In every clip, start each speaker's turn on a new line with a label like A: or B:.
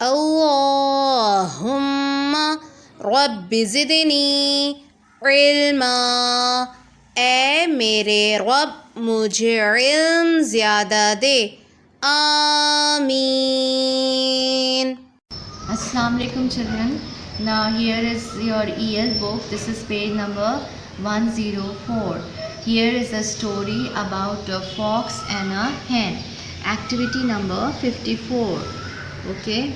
A: اللهم रब ज़िदनी इल्मा, ए मेरे रब मुझे इल्म ज़्यादा दे, आमीन.
B: Assalamu alaikum children. Now here is your EL book. This is page number 104. Here is a story about a fox and a hen. Activity number 54. Okay.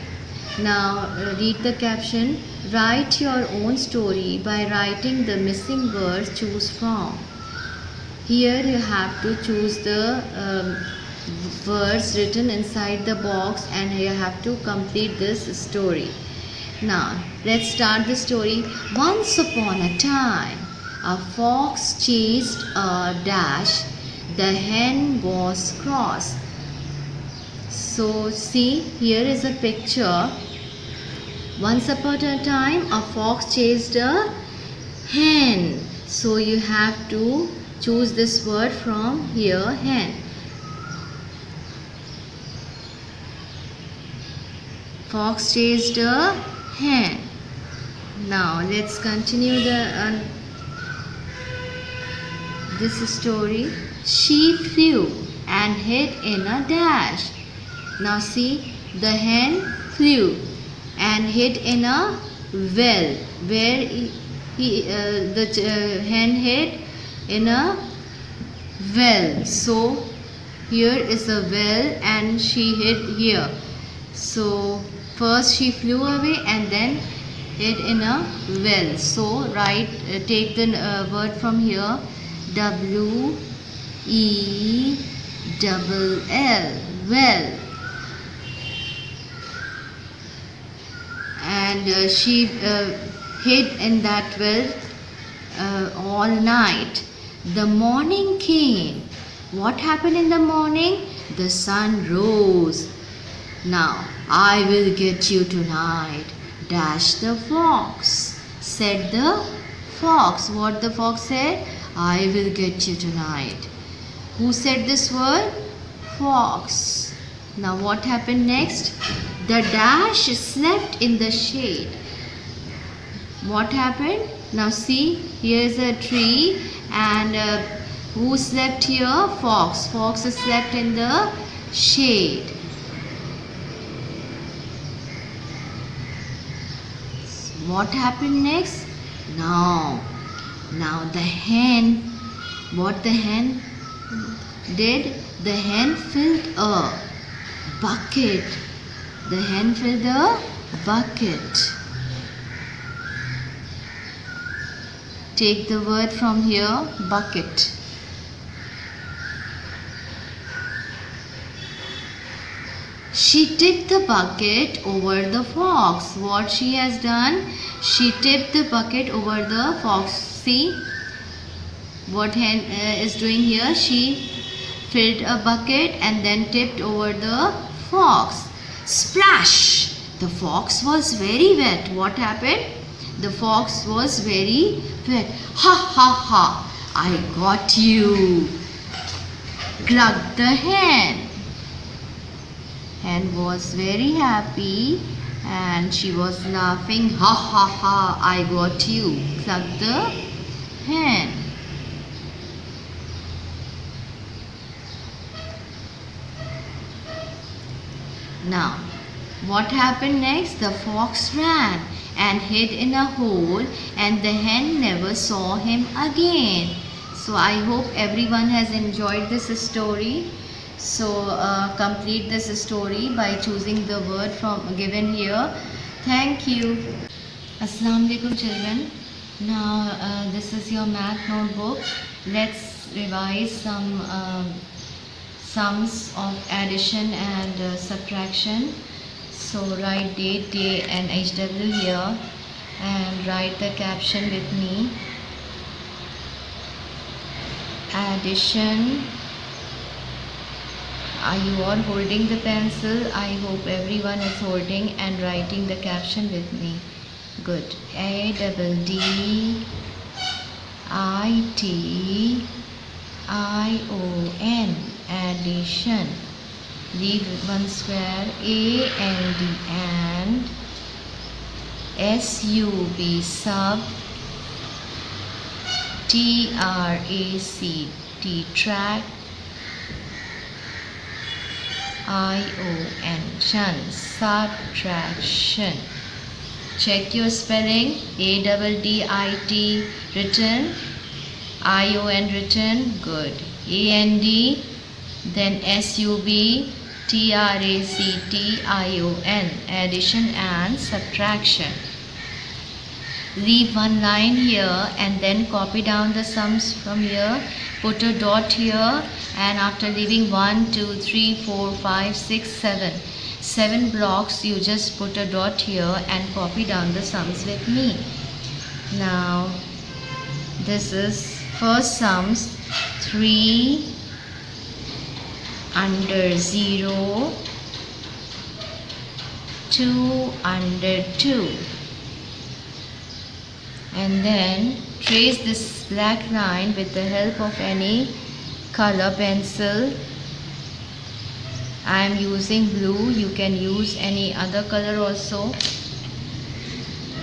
B: Now read the caption. Write your own story by writing the missing words choose from. Here you have to choose the words written inside the box and you have to complete this story. Now let's start the story. Once upon a time, a fox chased a dash. The hen was cross. So see, here is a picture. Once upon a time, a fox chased a hen. So you have to choose this word from here, hen. Fox chased a hen. Now let's continue this story. She flew and hid in a dash. Now see, the hen flew and hid in a well. Where the hen hid in a well. So here is a well and she hid here. So first she flew away and then hid in a well. So take the word from here, W-E-L-L, well. And she hid in that well all night. The morning came. What happened in the morning? The sun rose. Now I will get you tonight, dashed the fox. Said the fox. What the fox said? I will get you tonight. Who said this word? Fox. Now what happened next? The dash slept in the shade. What happened? Now see, here is a tree and who slept here? Fox. Fox slept in the shade. What happened next? Now the hen, what the hen did? The hen filled a bucket. The hen filled a bucket. Take the word from here, bucket. She tipped the bucket over the fox. What she has done? She tipped the bucket over the fox. See what hen is doing here? She filled a bucket and then tipped over the fox. Splash! The fox was very wet. What happened? The fox was very wet. Ha ha ha! I got you! Clucked the hen. Hen was very happy and she was laughing. Ha ha ha! I got you! Clucked the hen. Now, what happened next? The fox ran and hid in a hole and the hen never saw him again. So I hope everyone has enjoyed this story. So complete this story by choosing the word from given here. Thank you. Assalamu alaikum children. Now this is your math notebook. Let's revise some sums of addition and subtraction. So write date, day and HW here and write the caption with me. Addition. Are you all holding the pencil? I hope everyone is holding and writing the caption with me. Good. ADDITION, addition. Leave one square, AND, and SUB, sub, TRACT, track, ION, subtraction. Check your spelling. ADDIT written, ION written, good. AND, then SUB, TRACT, ION, addition and subtraction. Leave one line here and then copy down the sums from here. Put a dot here, and after leaving 1, 2, 3, 4, 5, 6, 7 blocks, you just put a dot here and copy down the sums with me. Now this is first sums, 3 under 0, 2 under 2. And then trace this black line with the help of any color pencil. I am using blue, you can use any other color also.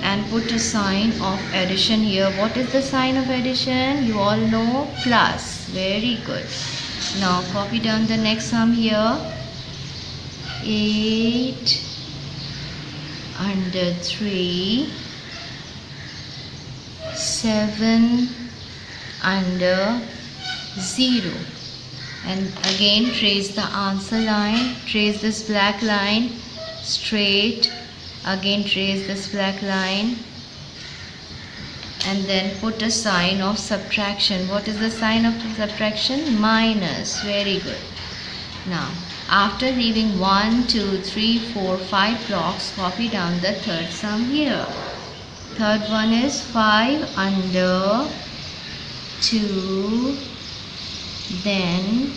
B: And put a sign of addition here. What is the sign of addition? You all know, plus. Very good. Now copy down the next sum here. 8 under 3, 7 under 0. And again trace the answer line, trace this black line straight, again trace this black line, and then put a sign of subtraction. What is the sign of subtraction? Minus. Very good. Now after leaving 1, 2, 3, 4, 5 blocks, copy down the third sum here. Third one is 5 under 2, then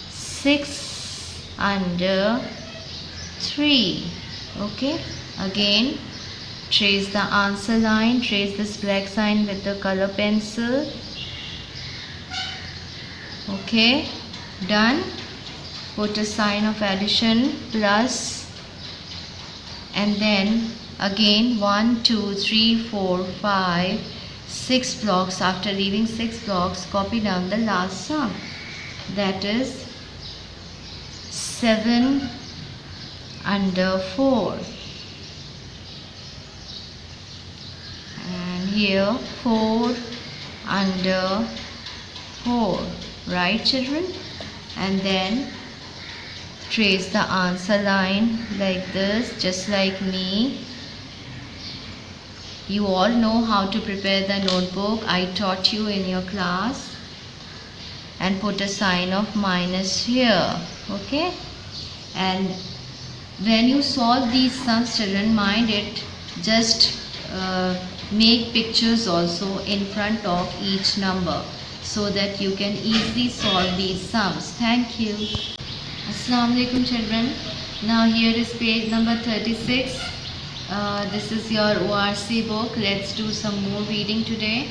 B: 6 under 3. Okay, again trace the answer line, trace this black sign with the color pencil. Okay, done. Put a sign of addition, plus, and then again 1, 2, 3, 4, 5, 6 blocks. After leaving 6 blocks, copy down the last sum, that is 7 under 4, and here 4 under 4, right children? And then trace the answer line like this, just like me. You all know how to prepare the notebook, I taught you in your class. And put a sign of minus here. Okay, and when you solve these sums, children, mind it, just make pictures also in front of each number so that you can easily solve these sums. Thank you. Assalamu alaikum children. Now here is page number 36. This is your ORC book. Let's do some more reading today.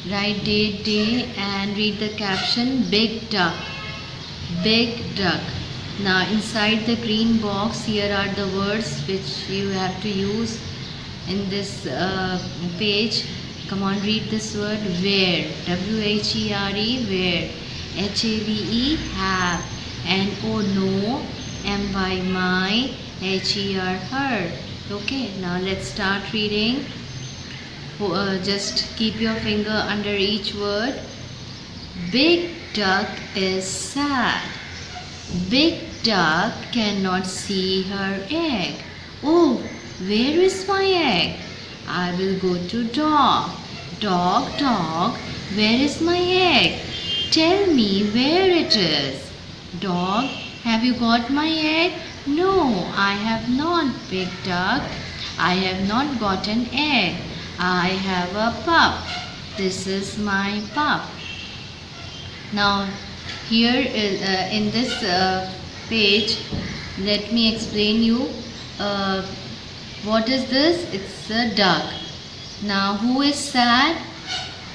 B: Write date, day, and read the caption. Big duck. Big duck. Now inside the green box, here are the words which you have to use in this page. Come on, read this word. Where. W-H-E-R-E. Where. H-A-V-E. Have. N-O. No. M-Y. My. H-E-R. Her. Okay, now let's start reading. Just keep your finger under each word. Big duck is sad. Big duck cannot see her egg. Oh, where is my egg? I will go to dog. Dog, dog, where is my egg? Tell me where it is. Dog, have you got my egg? No, I have not, big duck. I have not got an egg. I have a pup. This is my pup. Now, here is, in this page, let me explain you what is this? It's a duck. Now, who is sad?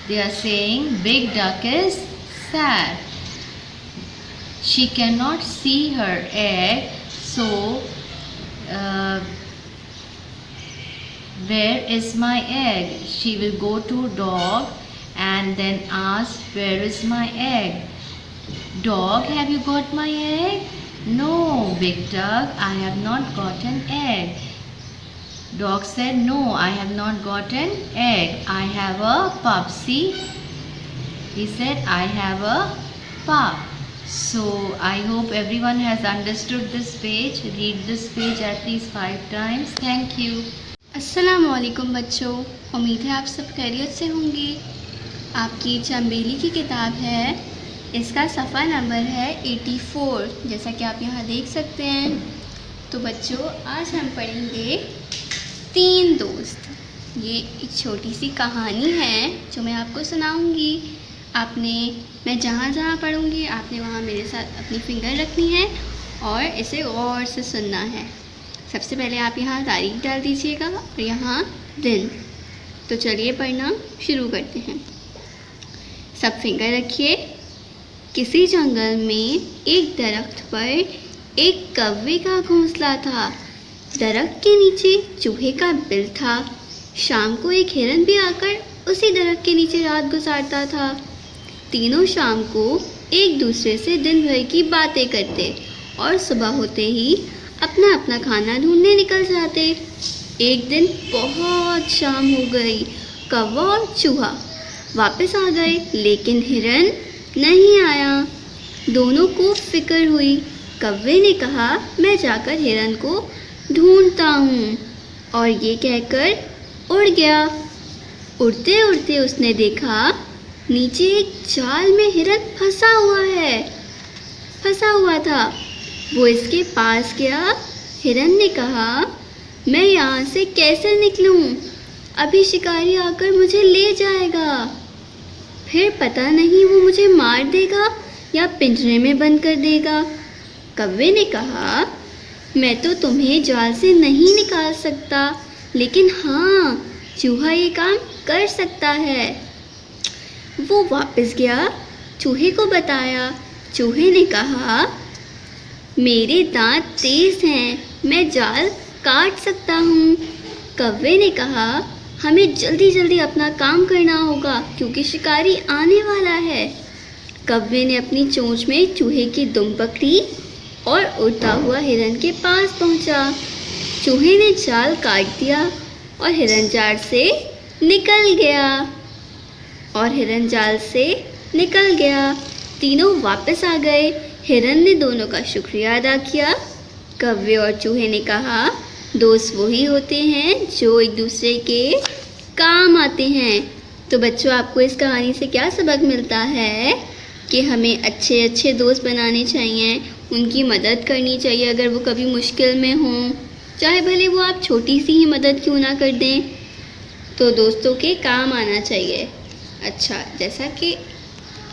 B: They are saying big duck is sad. She cannot see her egg, so where is my egg? She will go to dog and then ask, where is my egg? Dog, have you got my egg? No, big dog, I have not got an egg. Dog said, no, I have not got an egg. I have a pup. See? He said, I have a pup. So I hope everyone has understood this page. Read this page at least 5 times. Thank you.
C: अस्सलामुअलैकुम बच्चों, उम्मीद है आप सब खैरियत से होंगे। आपकी चंबेली की किताब है, इसका सफ़ा नंबर है 84, जैसा कि आप यहाँ देख सकते हैं। तो बच्चों, आज हम पढ़ेंगे 3 दोस्त। ये एक छोटी सी कहानी है जो मैं आपको सुनाऊंगी। मैं जहाँ जहाँ पढ़ूंगी आपने वहाँ मेरे साथ अपनी फिंगर रखनी है और इसे गौर से सुनना है। सबसे पहले आप यहाँ तारीख डाल दीजिएगा और यहाँ दिन। तो चलिए पढ़ना शुरू करते हैं। सब फिंगर रखिए। किसी जंगल में एक दरख्त पर एक कौवे का घोंसला था। दरख्त के नीचे चूहे का बिल था। शाम को एक हिरन भी आकर उसी दरख्त के नीचे रात गुजारता था। तीनों शाम को एक दूसरे से दिन भर की बातें करते और सुबह होते ही अपना अपना खाना ढूंढने निकल जाते। एक दिन बहुत शाम हो गई। कौवा और चूहा वापस आ गए, लेकिन हिरन नहीं आया। दोनों को फिक्र हुई। कौवे ने कहा, मैं जाकर हिरन को ढूंढता हूँ, और ये कहकर उड़ गया। उड़ते उड़ते उसने देखा नीचे एक जाल में हिरन फंसा हुआ था। वो इसके पास गया। हिरन ने कहा, मैं यहाँ से कैसे निकलूँ? अभी शिकारी आकर मुझे ले जाएगा। फिर पता नहीं वो मुझे मार देगा या पिंजरे में बंद कर देगा। कौवे ने कहा, मैं तो तुम्हें जाल से नहीं निकाल सकता, लेकिन हाँ, चूहा ये काम कर सकता है। वो वापस गया, चूहे को बताया। चूहे ने कहा, मेरे दांत तेज हैं, मैं जाल काट सकता हूँ। कौवे ने कहा, हमें जल्दी जल्दी अपना काम करना होगा क्योंकि शिकारी आने वाला है। कौवे ने अपनी चोंच में चूहे की दुम पकड़ी और उड़ता हुआ हिरन के पास पहुँचा। चूहे ने जाल काट दिया और हिरन जाल से निकल गया। तीनों वापस आ गए। हिरन ने दोनों का शुक्रिया अदा किया। कौवे और चूहे ने कहा, दोस्त वही होते हैं जो एक दूसरे के काम आते हैं। तो बच्चों, आपको इस कहानी से क्या सबक मिलता है कि हमें अच्छे अच्छे दोस्त बनाने चाहिए, उनकी मदद करनी चाहिए अगर वो कभी मुश्किल में हों, चाहे भले वो आप छोटी सी ही मदद क्यों ना कर दें, तो दोस्तों के काम आना चाहिए। अच्छा, जैसा कि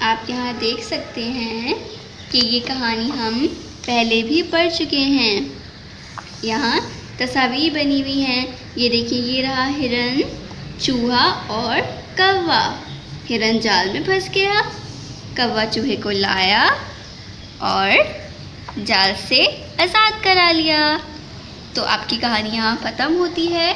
C: आप यहाँ देख सकते हैं कि ये कहानी हम पहले भी पढ़ चुके हैं। यहाँ तस्वीर बनी हुई हैं। ये देखिए, ये रहा हिरन, चूहा और कौवा। हिरन जाल में फंस गया, कौवा चूहे को लाया और जाल से आज़ाद करा लिया। तो आपकी कहानी यहाँ ख़त्म होती है।